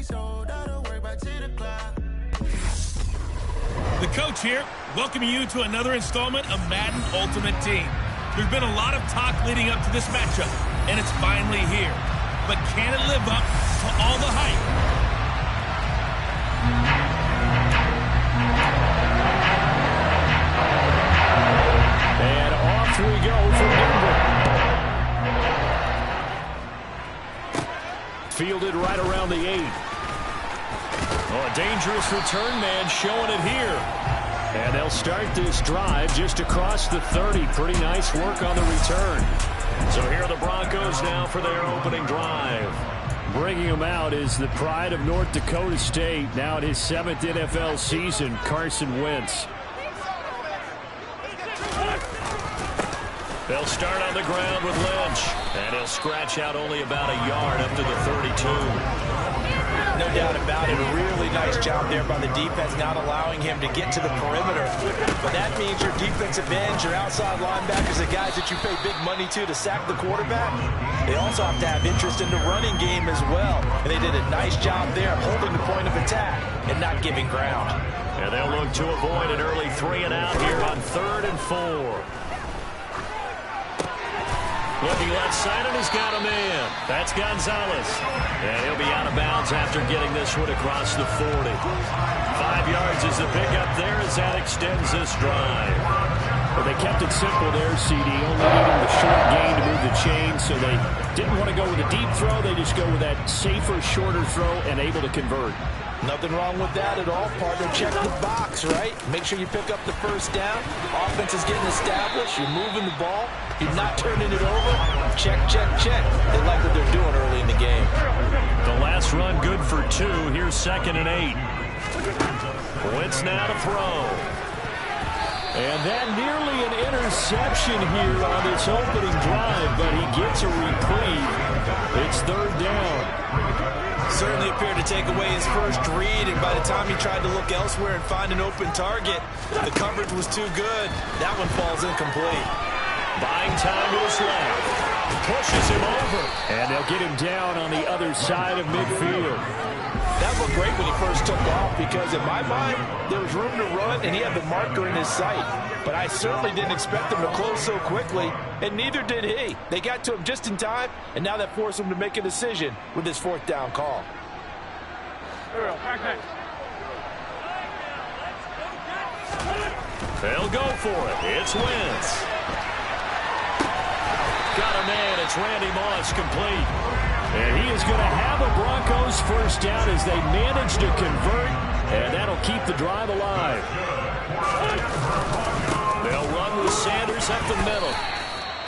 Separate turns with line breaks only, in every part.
The coach here, welcoming you to another installment of Madden Ultimate Team. There's been a lot of talk leading up to this matchup, and it's finally here. But can it live up to all the hype?
And off we go from Denver. Fielded right around the 8. Oh, a dangerous return man showing it here. And they'll start this drive just across the 30. Pretty nice work on the return. So here are the Broncos now for their opening drive. Bringing him out is the pride of North Dakota State. Now in his 7th NFL season, Carson Wentz. They'll start on the ground with Lynch. And he'll scratch out only about a yard up to the 32.
No doubt about it. A really nice job there by the defense, not allowing him to get to the perimeter. But that means your defensive ends, your outside linebackers, the guys that you pay big money to sack the quarterback, they also have to have interest in the running game as well. And they did a nice job there holding the point of attack and not giving ground.
And they'll look to avoid an early 3-and-out here on 3rd and 4. Looking left side, and he's got a man. That's Gonzalez. And he'll be out of bounds after getting this one across the 40. 5 yards is the pickup there as that extends this drive. Well, they kept it simple there, CD. Only needing the short gain to move the chain, so they didn't want to go with a deep throw. They just go with that safer, shorter throw and able to convert.
Nothing wrong with that at all, partner. Check the box, right? Make sure you pick up the first down. Offense is getting established. You're moving the ball. You're not turning it over. Check, check, check. They like what they're doing early in the game.
The last run good for 2. Here's 2nd and 8. Wentz now to throw. And that nearly an interception here on this opening drive, but he gets a reprieve. It's 3rd down.
Certainly appeared to take away his first read, and by the time he tried to look elsewhere and find an open target, the coverage was too good. That one falls incomplete.
Buying time to his left. Pushes him over. And they'll get him down on the other side of midfield.
That looked great when he first took off because, in my mind, there was room to run, and he had the marker in his sight. But I certainly didn't expect him to close so quickly, and neither did he. They got to him just in time, and now that forced him to make a decision with his 4th down call.
They'll go for it. It's Wentz. Got a man. It's Randy Moss, complete. And he is going to have a Broncos first down as they manage to convert, and that'll keep the drive alive. They'll run with Sanders up the middle.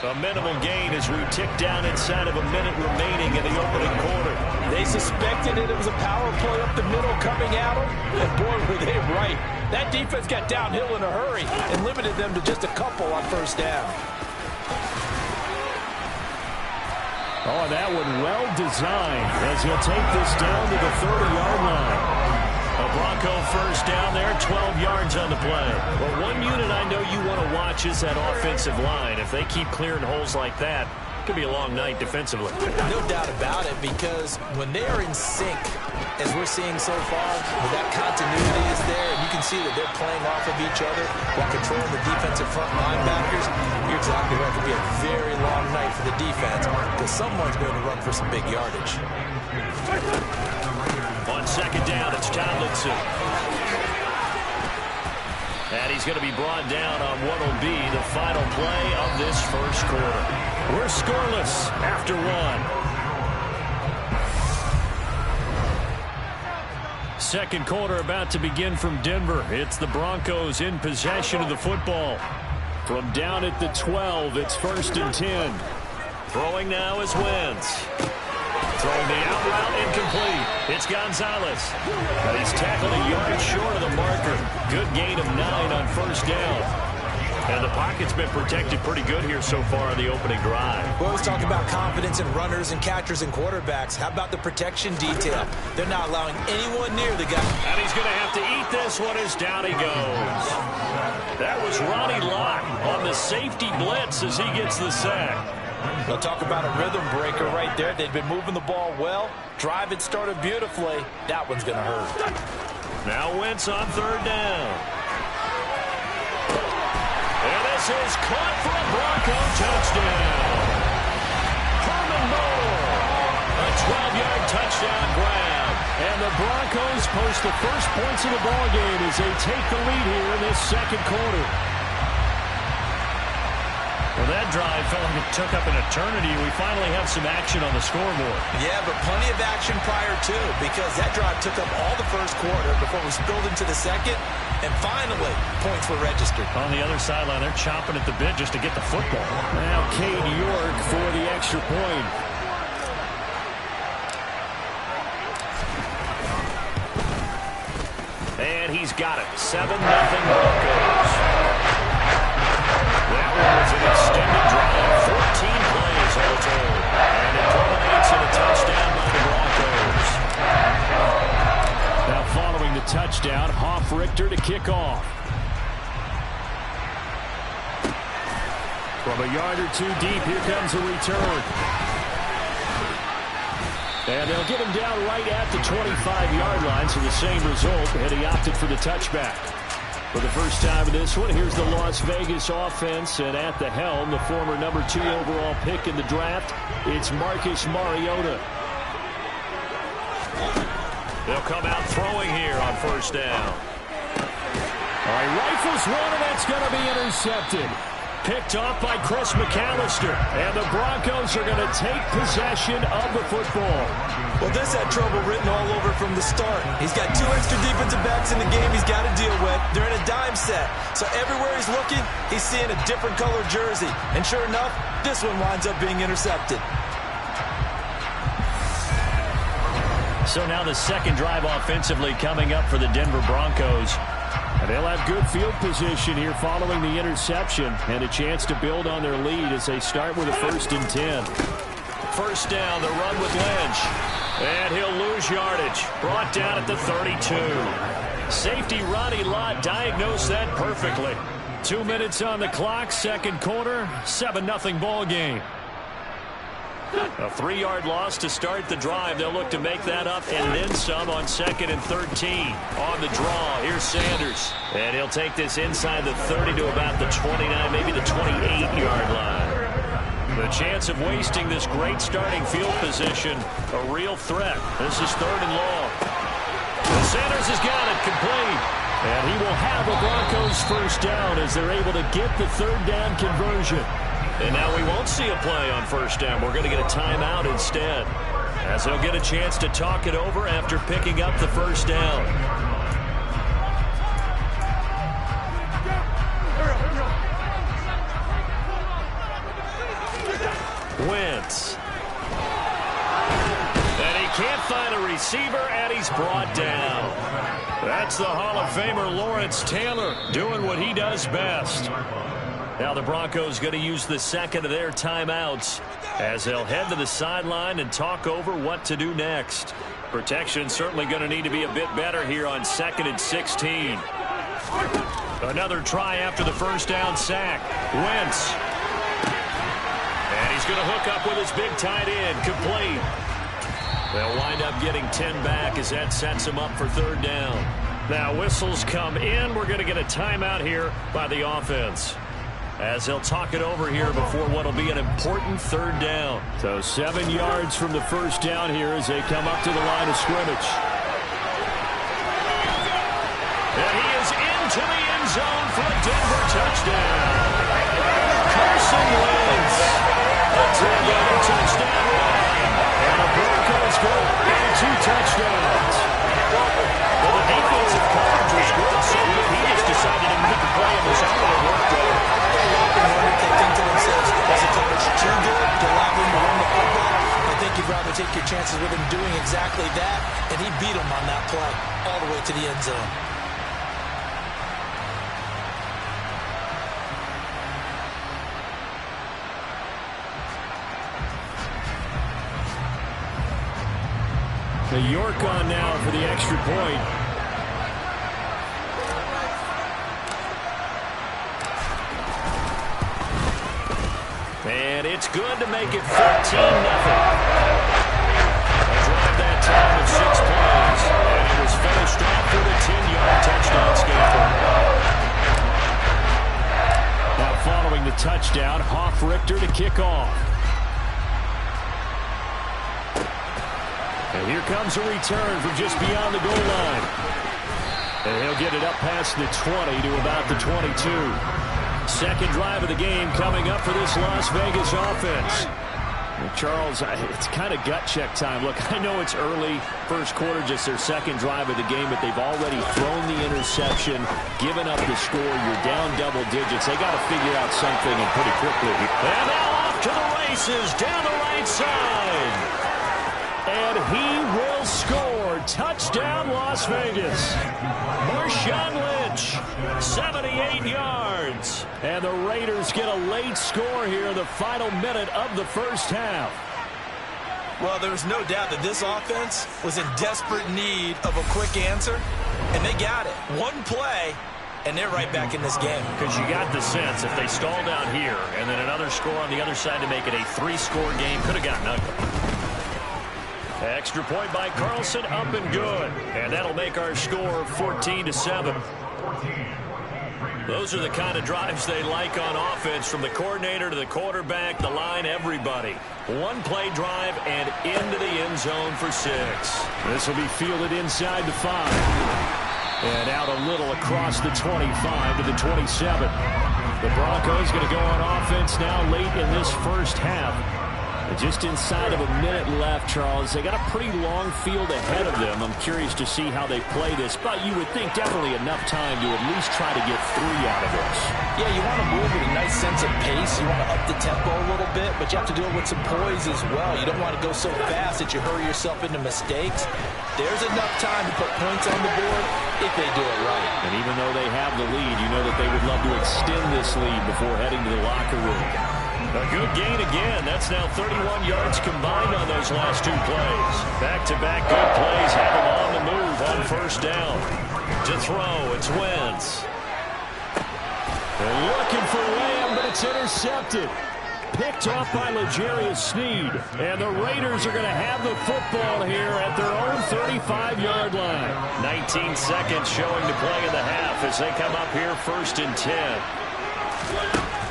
A minimal gain as we tick down inside of a minute remaining in the opening quarter.
They suspected it was a power play up the middle coming at them, and boy, were they right. That defense got downhill in a hurry and limited them to just a couple on first down.
Oh, that one well designed as he'll take this down to the 30-yard line. A Bronco first down there, 12 yards on the play. Well, one unit I know you want to watch is that offensive line. If they keep clearing holes like that, it could be a long night defensively.
No doubt about it, because when they are in sync, as we're seeing so far, when that continuity is there, and you can see that they're playing off of each other while controlling the defensive front linebackers, you're exactly right. It could be a very long night for the defense because someone's going to run for some big yardage.
On 2nd down, it's Tomlinson. And he's going to be brought down on what will be the final play of this first quarter. We're scoreless after 1. Second quarter about to begin from Denver. It's the Broncos in possession of the football. From down at the 12, it's 1st and 10. Throwing now is Wentz. Throwing the out route incomplete. It's Gonzalez. But he's tackled a yard short of the marker. Good gain of 9 on first down. And the pocket's been protected pretty good here so far on the opening drive.
We always talk about confidence in runners and catchers and quarterbacks. How about the protection detail? They're not allowing anyone near the guy.
And he's going to have to eat this one as down he goes. That was Ronnie Lott on the safety blitz as he gets the sack.
They'll talk about a rhythm breaker right there. They've been moving the ball well. Drive had started beautifully. That one's going to hurt.
Now Wentz on third down. And this is caught for a Bronco touchdown. Herman Moore. A 12-yard touchdown grab. And the Broncos post the first points of the ball game as they take the lead here in this second quarter.
Well, that drive felt like it took up an eternity. We finally have some action on the scoreboard.
Yeah, but plenty of action prior to, because that drive took up all the first quarter before we spilled into the second, and finally, points were registered.
On the other sideline, they're chomping at the bit just to get the football.
Now Cade York for the extra point. And he's got it. 7-0 Broncos. That was an extended drive, 14 plays all told. And it culminates in a touchdown by the Broncos. Now following the touchdown, Richter to kick off. From a yard or two deep, here comes a return. And they'll get him down right at the 25-yard line, so the same result, and he opted for the touchback. For the first time in this one, here's the Las Vegas offense, and at the helm, the former number 2 overall pick in the draft, it's Marcus Mariota. They'll come out throwing here on first down. All right, rifles one, and that's going to be intercepted. Picked off by Chris McAllister, and the Broncos are going to take possession of the football.
Well, this had trouble written all over from the start. He's got 2 extra defensive backs in the game he's got to deal with. They're in a dime set, so everywhere he's looking, he's seeing a different color jersey. And sure enough, this one winds up being intercepted.
So now the second drive offensively coming up for the Denver Broncos.
And they'll have good field position here following the interception and a chance to build on their lead as they start with a 1st and 10.
First down, the run with Lynch.
And he'll lose yardage. Brought down at the 32. Safety Ronnie Lott diagnosed that perfectly. 2 minutes on the clock, second quarter, 7-0 ball game. A 3-yard loss to start the drive. They'll look to make that up and then some on 2nd and 13. On the draw, here's Sanders. And he'll take this inside the 30 to about the 29, maybe the 28-yard line. The chance of wasting this great starting field position, a real threat. This is 3rd and long. And Sanders has got it complete. And he will have a Broncos first down as they're able to get the 3rd down conversion. And now we won't see a play on first down. We're going to get a timeout instead, as he'll get a chance to talk it over after picking up the first down. Wentz. And he can't find a receiver, and he's brought down. That's the Hall of Famer Lawrence Taylor doing what he does best. Now the Broncos going to use the second of their timeouts as they'll head to the sideline and talk over what to do next. Protection certainly going to need to be a bit better here on 2nd and 16. Another try after the first down sack. Wentz. And he's going to hook up with his big tight end. Complete. They'll wind up getting 10 back as that sets him up for 3rd down. Now whistles come in. We're going to get a timeout here by the offense, as they'll talk it over here before what will be an important 3rd down. So 7 yards from the first down here as they come up to the line of scrimmage. And he is into the end zone for a Denver touchdown. Carson Wentz. A 10-yard touchdown run. And the Broncos go and 2 touchdowns. Well, the defensive coverage was good, so good he just decided to make a play on his own and it worked out.
They think to themselves, this coverage too good to allow him to run the football. I think you'd rather take your chances with him doing exactly that, and he beat him on that play all the way to the end zone.
The York on now for the extra point.
And it's good to make it 14-0. Drive that time of 6 plays. And it was finished off with a 10-yard touchdown scamper. Now following the touchdown, Richter to kick off. And here comes a return from just beyond the goal line. And he'll get it up past the 20 to about the 22. Second drive of the game coming up for this Las Vegas offense. Well, Charles, it's kind of gut check time. Look, I know it's early, first quarter, just their second drive of the game, but they've already thrown the interception, given up the score. You're down double digits. They got to figure out something, and pretty quickly. And now off to the races down the right side. And he will score. Touchdown, Las Vegas. Marshawn Lynch, 78 yards. And the Raiders get a late score here in the final minute of the first half.
Well, there's no doubt that this offense was in desperate need of a quick answer, and they got it. One play, and they're right back in this game.
Because you got the sense if they stall down here and then another score on the other side to make it a 3-score game, could have gotten ugly. Extra point by Carlson, up and good. And that'll make our score 14-7. Those are the kind of drives they like on offense, from the coordinator to the quarterback, the line, everybody. One-play drive and into the end zone for 6. This will be fielded inside the 5. And out a little across the 25 to the 27. The Broncos going to go on offense now late in this first half. Just inside of a minute left, Charles. They got a pretty long field ahead of them. I'm curious to see how they play this, but you would think definitely enough time to at least try to get 3 out of this.
Yeah, you want to move with a nice sense of pace. You want to up the tempo a little bit, but you have to do it with some poise as well. You don't want to go so fast that you hurry yourself into mistakes. There's enough time to put points on the board if they do it right.
And even though they have the lead, you know that they would love to extend this lead before heading to the locker room. A good gain again. That's now 31 yards combined on those last 2 plays. Back-to-back good plays have them on the move on first down. To throw, it's Wentz. They're looking for Lamb, but it's intercepted. Picked off by L'Jarius Sneed. And the Raiders are going to have the football here at their own 35-yard line. 19 seconds showing to play in the half as they come up here 1st and 10.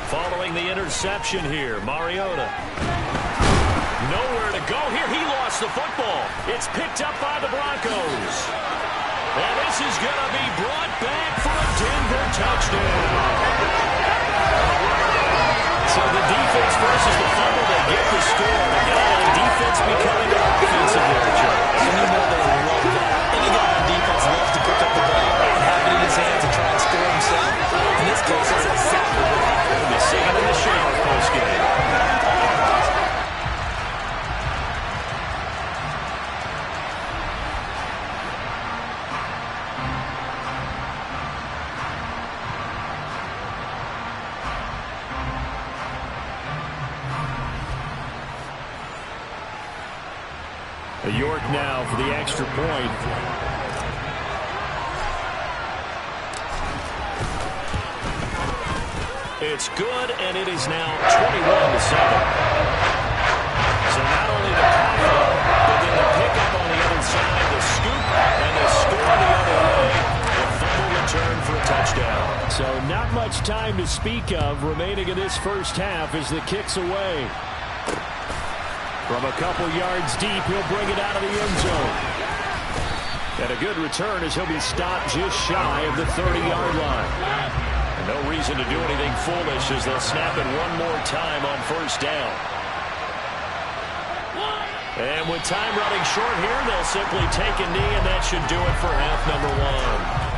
Following the interception here, Mariota. Nowhere to go here. He lost the football. It's picked up by the Broncos. And this is going to be brought back for a Denver touchdown. So the defense versus the fumble, they get the score. And defense becoming an offensive there, Joe.
And you know they love that. Any guy on defense loves to pick up the ball and have it in his hands and try and score himself. In this case, that's exactly what happened.
He'll be singing in the shower post-game. York now for the extra point. It's good, and it is now 21-7. So not only the pile, but then the pickup on the other side, the scoop, and the score the other way. The fumble return for a touchdown. So not much time to speak of remaining in this first half as the kick's away. From a couple yards deep, he'll bring it out of the end zone. And a good return as he'll be stopped just shy of the 30-yard line. And no reason to do anything foolish as they'll snap it one more time on first down. And with time running short here, they'll simply take a knee, and that should do it for half number 1.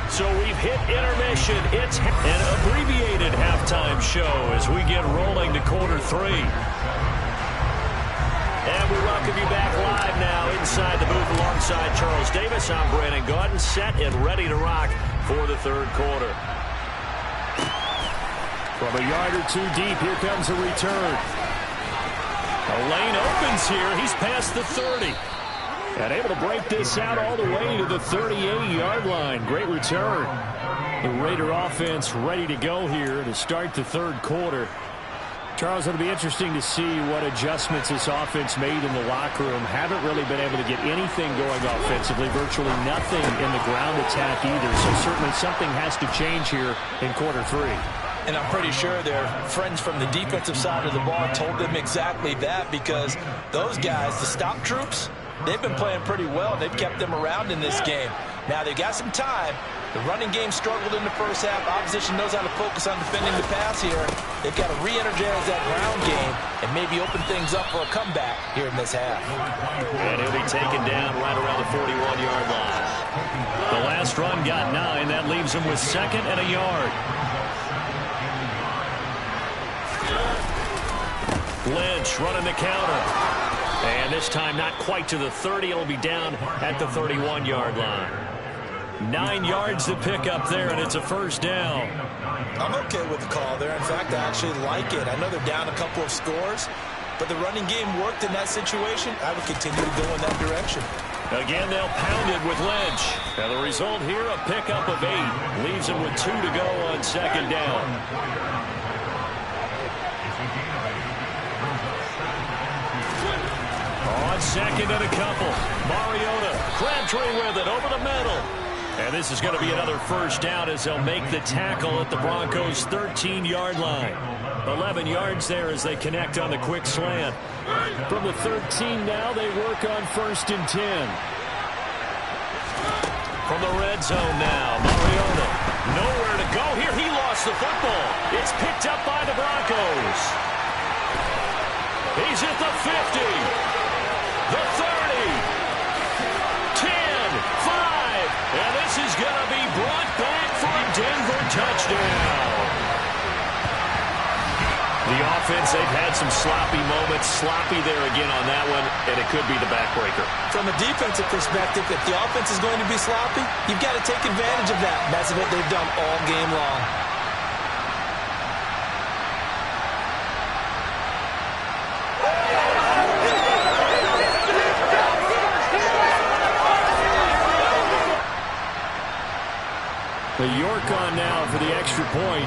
So we've hit intermission. It's an abbreviated halftime show as we get rolling to quarter 3. And we welcome you back live now inside the booth alongside Charles Davis. I'm Brandon Gaudin, set and ready to rock for the third quarter. From a yard or 2 deep, here comes a return. A lane opens here. He's past the 30. And able to break this out all the way to the 38-yard line. Great return.
The Raider offense ready to go here to start the third quarter. Charles, it'll be interesting to see what adjustments this offense made in the locker room. Haven't really been able to get anything going offensively, virtually nothing in the ground attack either. So certainly something has to change here in quarter three.
And I'm pretty sure their friends from the defensive side of the ball told them exactly that, because those guys, the stop troops, they've been playing pretty well. They've kept them around in this game. Now they've got some time. The running game struggled in the first half. Opposition knows how to focus on defending the pass here. They've got to re-energize that ground game and maybe open things up for a comeback here in this half.
And he'll be taken down right around the 41-yard line. The last run got 9. That leaves him with 2nd and a yard. Lynch running the counter. And this time not quite to the 30. It'll be down at the 31-yard line. 9 yards to pick up there, and it's a first down.
I'm okay with the call there. In fact, I actually like it. I know they're down a couple of scores, but the running game worked in that situation. I would continue to go in that direction.
Again, they'll pound it with Lynch. And the result here, a pickup of 8. Leaves him with 2 to go on 2nd down. On 2nd and a couple. Mariota, Crabtree with it over the middle. And this is going to be another first down as they'll make the tackle at the Broncos' 13-yard line. 11 yards there as they connect on the quick slant. From the 13 now, they work on 1st and 10. From the red zone now, Mariota. Nowhere to go here. He lost the football. It's picked up by the Broncos. He's at the 50. The 30. 10. 5. And this is going to be brought back for a Denver touchdown. The offense, they've had some sloppy moments. Sloppy there again on that one, and it could be the backbreaker.
From a defensive perspective, if the offense is going to be sloppy, you've got to take advantage of that. That's what they've done all game long.
The York on now for the extra point.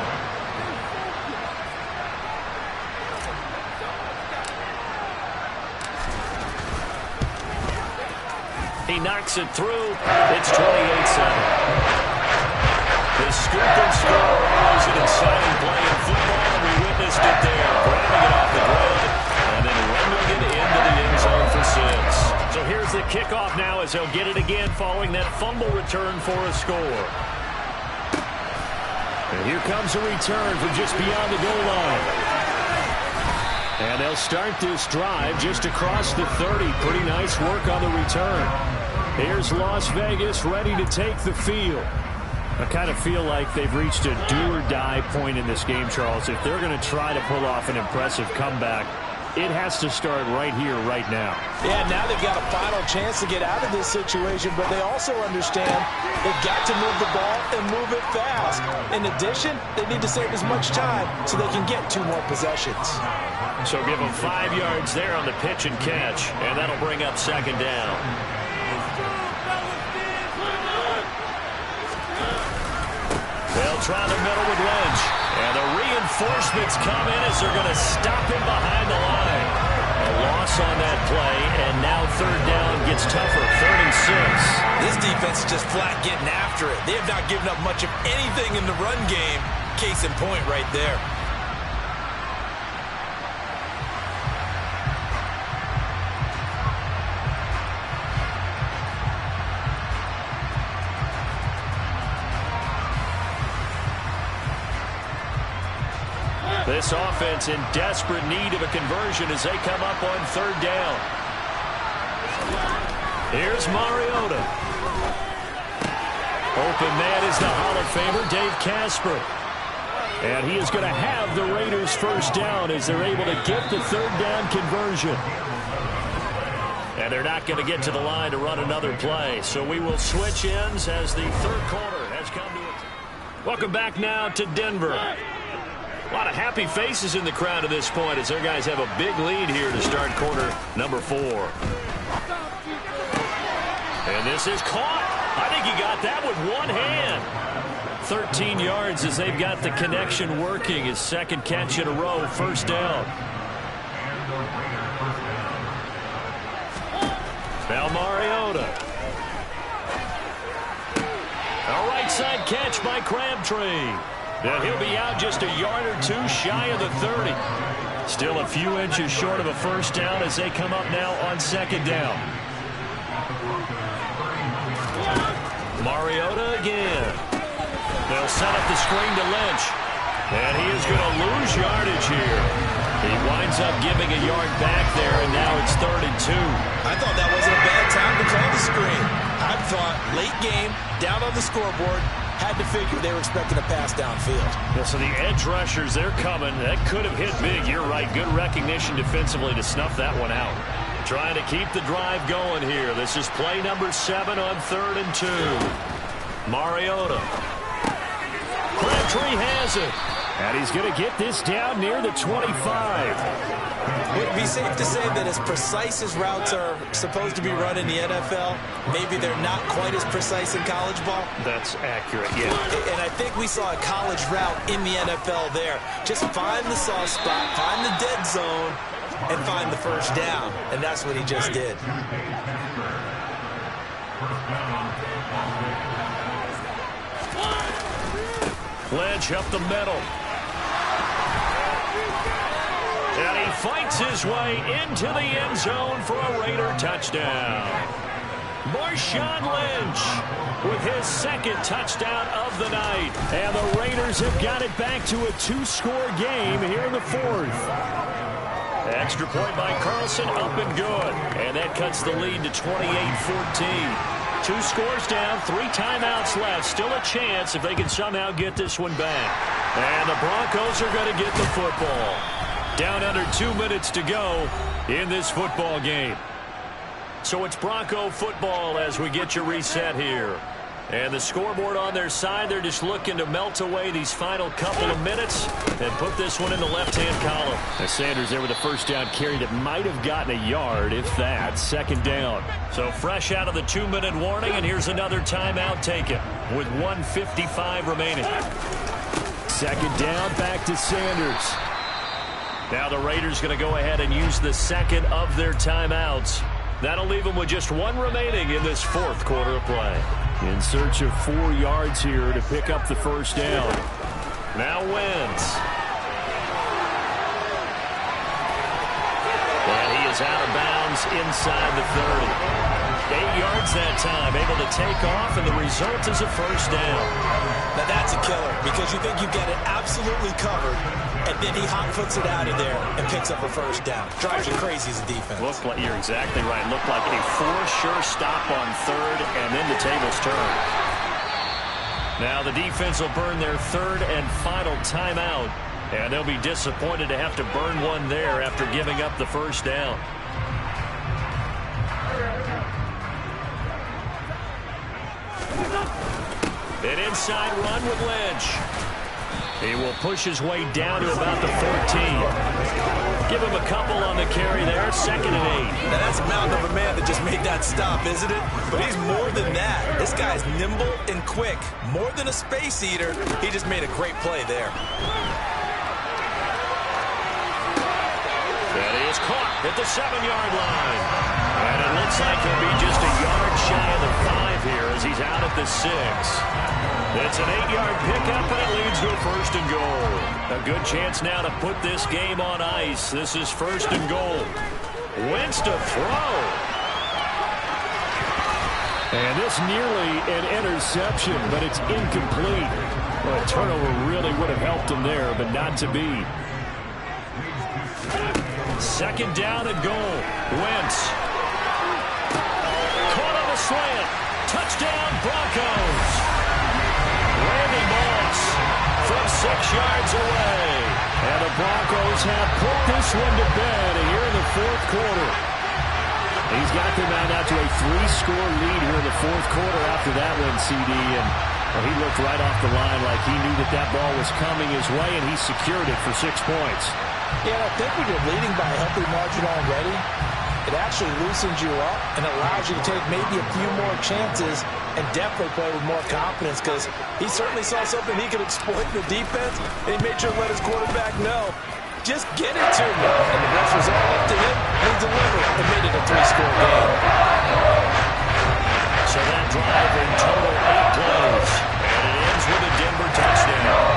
He knocks it through. It's 28-7. The scoop and score always an exciting play in football, and we witnessed it there. Grabbing it off the ground and then rumbling it into the end zone for 6. So here's the kickoff now as they'll get it again following that fumble return for a score. And here comes a return from just beyond the goal line. And they'll start this drive just across the 30. Pretty nice work on the return. Here's Las Vegas ready to take the field. I kind of feel like they've reached a do-or-die point in this game, Charles. If they're going to try to pull off an impressive comeback, it has to start right here, right now.
Yeah, now they've got a final chance to get out of this situation, but they also understand they've got to move the ball and move it fast. In addition, they need to save as much time so they can get 2 more possessions.
So give them 5 yards there on the pitch and catch, and that'll bring up 2nd down. They'll try the middle with Lynch. And the reinforcements come in as they're going to stop him behind the line. A loss on that play, and now 3rd down gets tougher, 3rd and 6.
This defense is just flat getting after it. They have not given up much of anything in the run game. Case in point right there.
This offense in desperate need of a conversion as they come up on 3rd down. Here's Mariota. Open man is the Hall of Famer, Dave Casper. And he is going to have the Raiders' 1st down as they're able to get the 3rd down conversion. And they're not going to get to the line to run another play. So we will switch ends as the 3rd quarter has come to a... Welcome back now to Denver. A lot of happy faces in the crowd at this point as their guys have a big lead here to start quarter number 4. And this is caught. I think he got that with one hand. 13 yards as they've got the connection working. His second catch in a row, first down. Now Mariota. A right side catch by Crabtree. And he'll be out just a yard or two shy of the 30. Still a few inches short of a first down as they come up now on second down. Mariota again. They'll set up the screen to Lynch. And he is going to lose yardage here. He winds up giving a yard back there, and now it's 3rd and 2.
I thought that wasn't a bad time to call the screen. I thought late game, down on the scoreboard, had to figure they were expecting a pass downfield.
Yeah, so the edge rushers, they're coming. That could have hit big. You're right. Good recognition defensively to snuff that one out. Trying to keep the drive going here. This is play number 7 on 3rd and 2. Mariota. Crabtree has it. And he's going to get this down near the 25.
Would it be safe to say that as precise as routes are supposed to be run in the NFL, maybe they're not quite as precise in college ball?
That's accurate, yeah.
And I think we saw a college route in the NFL there. Just find the soft spot, find the dead zone, and find the first down. And that's what he just did.
Lynch up the middle. And he fights his way into the end zone for a Raider touchdown. Marshawn Lynch with his second touchdown of the night. And the Raiders have got it back to a 2-score game here in the 4th. Extra point by Carlson, up and good. And that cuts the lead to 28-14. 2 scores down, 3 timeouts left. Still a chance if they can somehow get this one back. And the Broncos are going to get the football. Down under 2 minutes to go in this football game. So it's Bronco football as we get you reset here. And the scoreboard on their side, they're just looking to melt away these final couple of minutes and put this one in the left-hand column. As Sanders there with a first down carry that might have gotten a yard, if that. Second down. So fresh out of the 2-minute warning, and here's another timeout taken with 1:55 remaining. Second down, back to Sanders. Now the Raiders going to go ahead and use the second of their timeouts. That'll leave them with just 1 remaining in this 4th quarter of play. In search of 4 yards here to pick up the first down. Now Wentz. And he is out of bounds inside the 30. 8 yards that time, able to take off, and the result is a first down.
Now that's a killer, because you think you've got it absolutely covered, and then he hot-foots it out of there and picks up a first down. Drives you crazy as a defense.
Looked like, you're exactly right. Looked like a sure stop on 3rd, and then the tables turn. Now the defense will burn their 3rd and final timeout, and they'll be disappointed to have to burn one there after giving up the first down. An inside run with Lynch. He will push his way down to about the 14. Give him a couple on the carry there. 2nd and 8.
Now that's a mountain of a man that just made that stop, isn't it? But he's more than that. This guy's nimble and quick. More than a space eater. He just made a great play there.
And he is caught at the 7-yard line. And it looks like he'll be just a yard shy of the 5 here as he's out at the 6. It's an 8-yard pickup, and it leads to a 1st and goal. A good chance now to put this game on ice. This is 1st and goal. Wentz to throw. And this nearly an interception, but it's incomplete. Well, a turnover really would have helped him there, but not to be. 2nd down and goal. Wentz. Caught on the slant. Touchdown, Broncos. Randy Moss from 6 yards away. And the Broncos have put this one to bed here in the 4th quarter. He's got them now to a 3-score lead here in the 4th quarter after that one, CD. And he looked right off the line like he knew that ball was coming his way, and he secured it for 6 points.
Yeah, I think when you're leading by a healthy margin already, It actually loosens you up and allows you to take maybe a few more chances and definitely play with more confidence, because he certainly saw something he could exploit in the defense, and he made sure to let his quarterback know, just get it to me. And the rest was all up to him, and he delivered and made it a 3-score game.
So that drive in total 8 plays, and it ends with a Denver touchdown.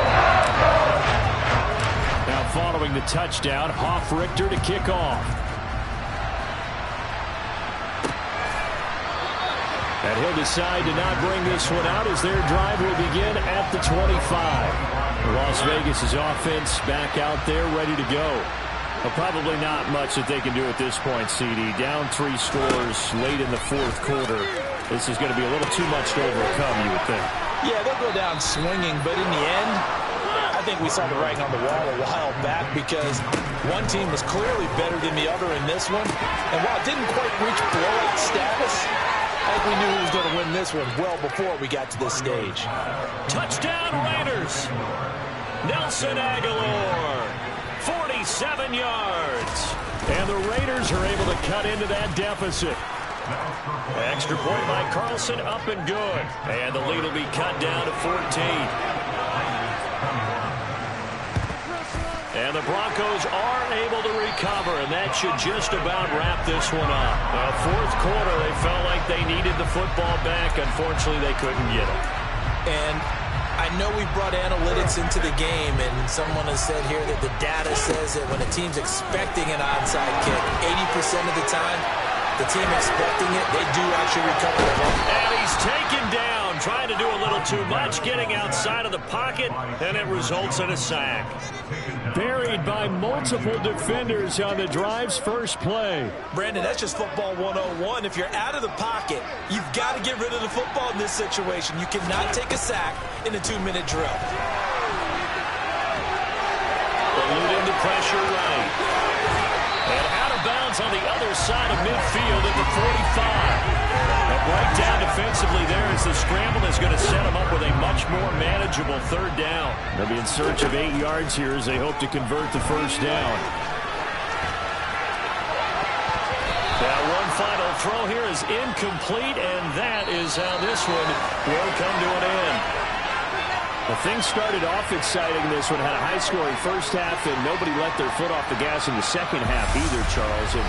Now following the touchdown, Hoff-Richter to kick off. And he'll decide to not bring this one out as their drive will begin at the 25. Las Vegas' offense back out there ready to go. Well, probably not much that they can do at this point, CD. Down 3 scores late in the fourth quarter. This is going to be a little too much to overcome, you would think.
Yeah, they'll go down swinging, but in the end, I think we saw the writing on the wall a while back, because one team was clearly better than the other in this one. And while it didn't quite reach blowout status, I think we knew who was going to win this one well before we got to this stage.
Touchdown Raiders. Nelson Aguilar, 47 yards. And the Raiders are able to cut into that deficit. Extra point by Carlson, up and good. And the lead will be cut down to 14. And the Broncos are able to recover, and that should just about wrap this one up. Fourth quarter, they felt like they needed the football back. Unfortunately, they couldn't get it.
And I know we brought analytics into the game, and someone has said here that the data says that when a team's expecting an onside kick, 80% of the time, the team expecting it, they do actually recover the ball.
And he's taken down, trying to do a little too much, getting outside of the pocket, and it results in a sack. Buried by multiple defenders on the drive's first play.
Brandon, that's just football 101. If you're out of the pocket, you've got to get rid of the football in this situation. You cannot take a sack in a 2-minute drill.
Eluding the pressure right. And out of bounds on the other side of midfield at the 45. A breakdown defensively there as the scramble is going to set them up with a much more manageable third down. They'll be in search of 8 yards here as they hope to convert the first down. Now one final throw here is incomplete, and that is how this one will come to an end. Well, things started off exciting. This one had a high-scoring first half, and nobody let their foot off the gas in the second half either, Charles. And,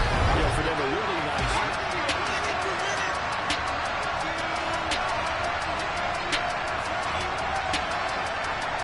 for them to really